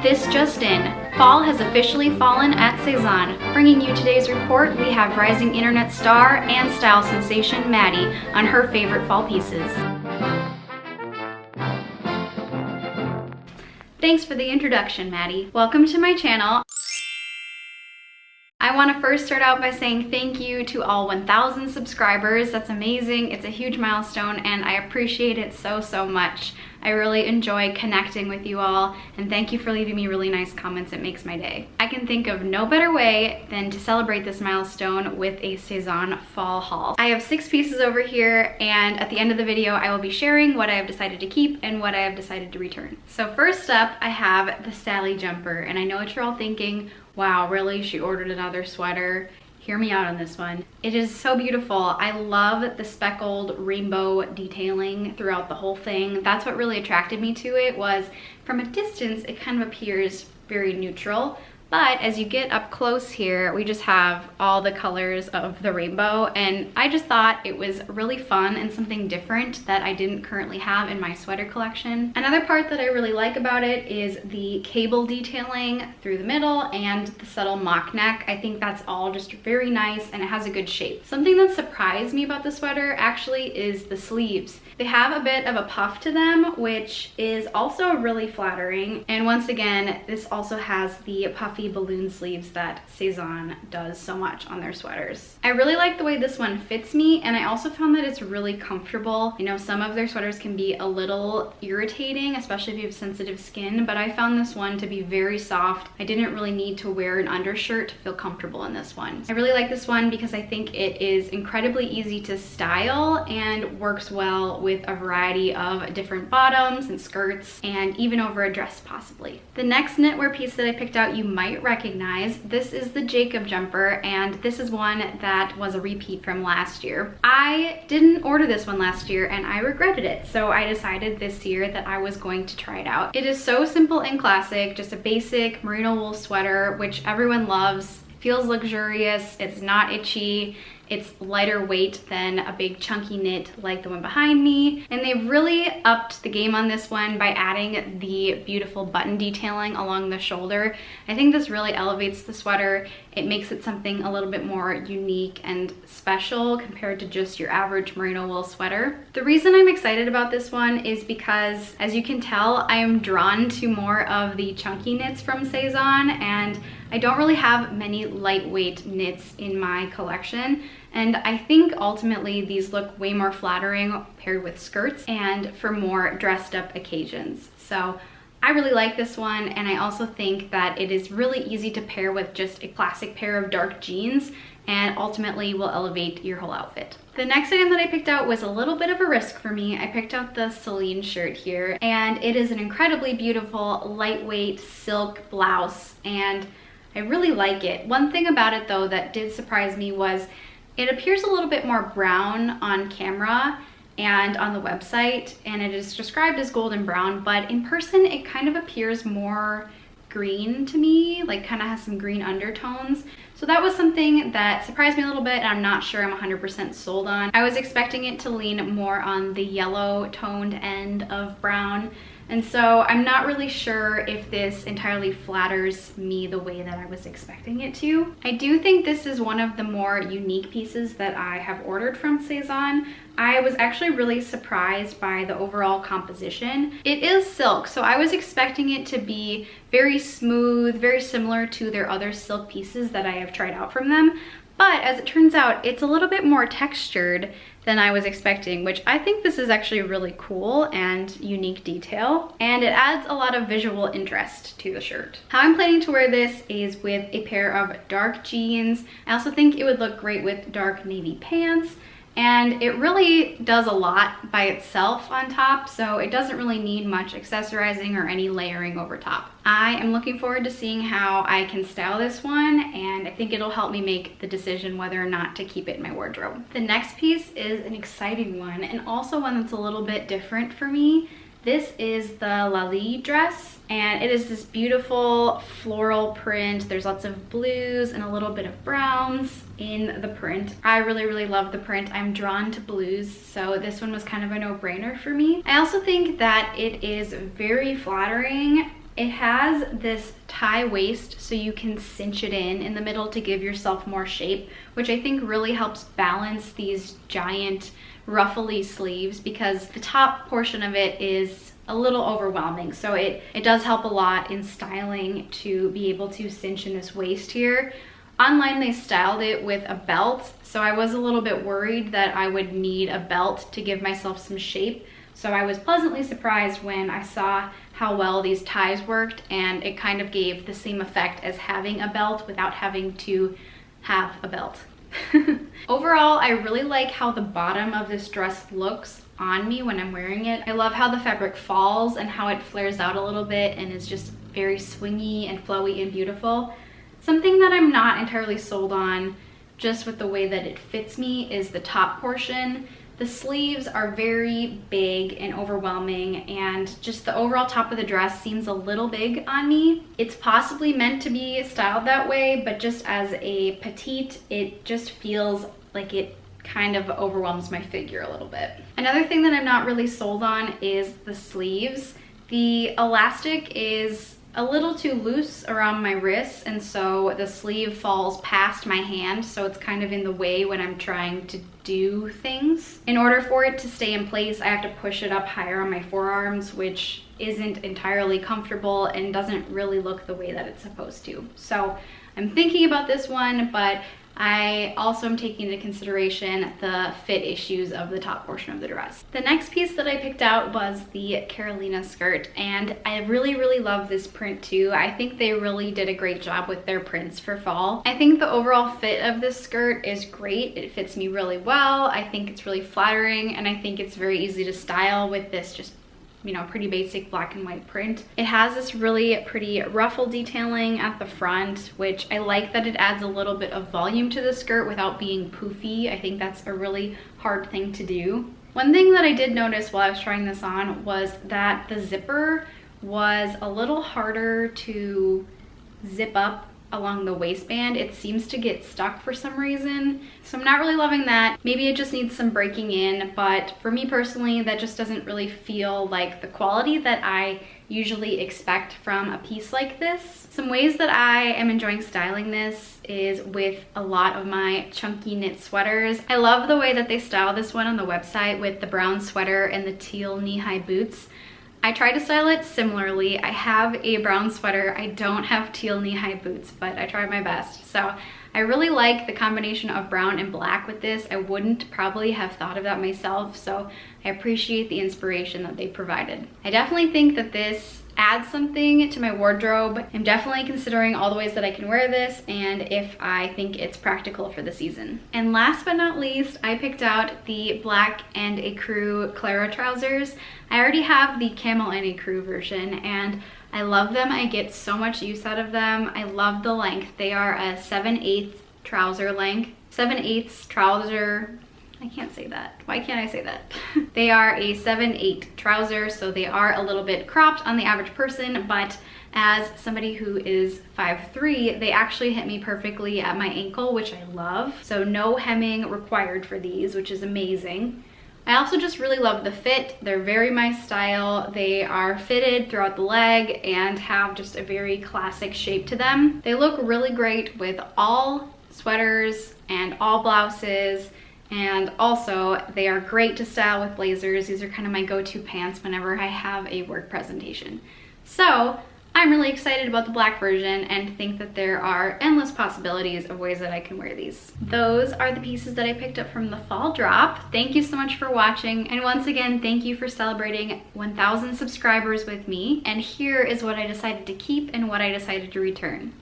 This just in, fall has officially fallen at Sezane. Bringing you today's report, we have rising internet star and style sensation Maddie on her favorite fall pieces. Thanks for the introduction, Maddie. Welcome to my channel. I want to first start out by saying thank you to all 1,000 subscribers. That's amazing. It's a huge milestone and I appreciate it so much. I really enjoy connecting with you all, and thank you for leaving me really nice comments. It makes my day. I can think of no better way than to celebrate this milestone with a Sezane fall haul. I have 6 pieces over here, and at the end of the video I will be sharing what I have decided to keep and what I have decided to return. So first up, I have the Sally jumper, and I know what you're all thinking, wow, really? She ordered another sweater? Hear me out on this one. It is so beautiful. I love the speckled rainbow detailing throughout the whole thing. That's what really attracted me to it. Was from a distance it kind of appears very neutral, but as you get up close here, we just have all the colors of the rainbow, and I just thought it was really fun and something different that I didn't currently have in my sweater collection. Another part that I really like about it is the cable detailing through the middle and the subtle mock neck. I think that's all just very nice and it has a good shape. Something that surprised me about the sweater actually is the sleeves. They have a bit of a puff to them, which is also really flattering. And once again, this also has the puffy balloon sleeves that Sezane does so much on their sweaters. I really like the way this one fits me, and I also found that it's really comfortable. You know, some of their sweaters can be a little irritating, especially if you have sensitive skin, but I found this one to be very soft. I didn't really need to wear an undershirt to feel comfortable in this one. I really like this one because I think it is incredibly easy to style and works well with a variety of different bottoms and skirts, and even over a dress possibly. The next knitwear piece that I picked out you might recognize. This is the Jacob jumper, and this is one that was a repeat from last year. I didn't order this one last year and I regretted it, so I decided this year that I was going to try it out. It is so simple and classic, just a basic merino wool sweater, which everyone loves. Feels luxurious, it's not itchy, it's lighter weight than a big chunky knit like the one behind me. And they've really upped the game on this one by adding the beautiful button detailing along the shoulder. I think this really elevates the sweater. It makes it something a little bit more unique and special compared to just your average merino wool sweater. The reason I'm excited about this one is because, as you can tell, I am drawn to more of the chunky knits from Sezane, and I don't really have many lightweight knits in my collection, and I think ultimately these look way more flattering paired with skirts and for more dressed up occasions. So I really like this one, and I also think that it is really easy to pair with just a classic pair of dark jeans and ultimately will elevate your whole outfit. The next item that I picked out was a little bit of a risk for me. I picked out the Celine shirt here, and it is an incredibly beautiful lightweight silk blouse, and I really like it. One thing about it though that did surprise me was it appears a little bit more brown on camera and on the website, and it is described as golden brown, but in person it kind of appears more green to me, like kind of has some green undertones. So that was something that surprised me a little bit, and I'm not sure I'm 100% sold on. I was expecting it to lean more on the yellow toned end of brown, and so I'm not really sure if this entirely flatters me the way that I was expecting it to. I do think this is one of the more unique pieces that I have ordered from Sezane. I was actually really surprised by the overall composition. It is silk, so I was expecting it to be very smooth, very similar to their other silk pieces that I have tried out from them. But as it turns out, it's a little bit more textured than I was expecting, which I think this is actually really cool and unique detail, and it adds a lot of visual interest to the shirt. How I'm planning to wear this is with a pair of dark jeans. I also think it would look great with dark navy pants, and it really does a lot by itself on top, so it doesn't really need much accessorizing or any layering over top. I am looking forward to seeing how I can style this one, and I think it'll help me make the decision whether or not to keep it in my wardrobe. The next piece is an exciting one, and also one that's a little bit different for me. This is the Lali dress, and it is this beautiful floral print. There's lots of blues and a little bit of browns in the print. I really love the print. I'm drawn to blues, so this one was kind of a no-brainer for me. I also think that it is very flattering It has this tie waist so you can cinch it in the middle to give yourself more shape, which I think really helps balance these giant ruffly sleeves because the top portion of it is a little overwhelming. So it does help a lot in styling to be able to cinch in this waist here. Online they styled it with a belt, so I was a little bit worried that I would need a belt to give myself some shape. So I was pleasantly surprised when I saw how well these ties worked, and it kind of gave the same effect as having a belt without having to have a belt. Overall, I really like how the bottom of this dress looks on me when I'm wearing it. I love how the fabric falls and how it flares out a little bit and is just very swingy and flowy and beautiful. Something that I'm not entirely sold on just with the way that it fits me is the top portion. The sleeves are very big and overwhelming, and just the overall top of the dress seems a little big on me. It's possibly meant to be styled that way, but just as a petite, it just feels like it kind of overwhelms my figure a little bit. Another thing that I'm not really sold on is the sleeves. The elastic is a little too loose around my wrists, and so the sleeve falls past my hand, so it's kind of in the way when I'm trying to do things. In order for it to stay in place, I have to push it up higher on my forearms, which isn't entirely comfortable and doesn't really look the way that it's supposed to. So I'm thinking about this one, but I also am taking into consideration the fit issues of the top portion of the dress. The next piece that I picked out was the Carolina skirt, and I really love this print too. I think they really did a great job with their prints for fall. I think the overall fit of this skirt is great. It fits me really well. I think it's really flattering, and I think it's very easy to style with this just, you know, pretty basic black and white print. It has this really pretty ruffle detailing at the front, which I like that it adds a little bit of volume to the skirt without being poofy. I think that's a really hard thing to do. One thing that I did notice while I was trying this on was that the zipper was a little harder to zip up along the waistband. It seems to get stuck for some reason, so I'm not really loving that. Maybe it just needs some breaking in, but for me personally, that just doesn't really feel like the quality that I usually expect from a piece like this. Some ways that I am enjoying styling this is with a lot of my chunky knit sweaters. I love the way that they style this one on the website with the brown sweater and the teal knee-high boots. I try to style it similarly. I have a brown sweater. I don't have teal knee-high boots, but I try my best. So I really like the combination of brown and black with this. I wouldn't probably have thought of that myself, so I appreciate the inspiration that they provided. I definitely think that this adds something to my wardrobe. I'm definitely considering all the ways that I can wear this and if I think it's practical for the season. And last but not least, I picked out the black and ecru Clara trousers. I already have the camel and ecru version, and I love them. I get so much use out of them. I love the length. They are a 7/8 trouser length. 7/8 trouser, I can't say that. Why can't I say that? They are a 7/8 trouser, so they are a little bit cropped on the average person, but as somebody who is 5'3", they actually hit me perfectly at my ankle, which I love. So no hemming required for these, which is amazing. I also just really love the fit. They're very my style. They are fitted throughout the leg and have just a very classic shape to them. They look really great with all sweaters and all blouses, and also they are great to style with blazers. These are kind of my go-to pants whenever I have a work presentation. So I'm really excited about the black version and think that there are endless possibilities of ways that I can wear these. Those are the pieces that I picked up from the fall drop. Thank you so much for watching, and once again, thank you for celebrating 1,000 subscribers with me. And here is what I decided to keep and what I decided to return.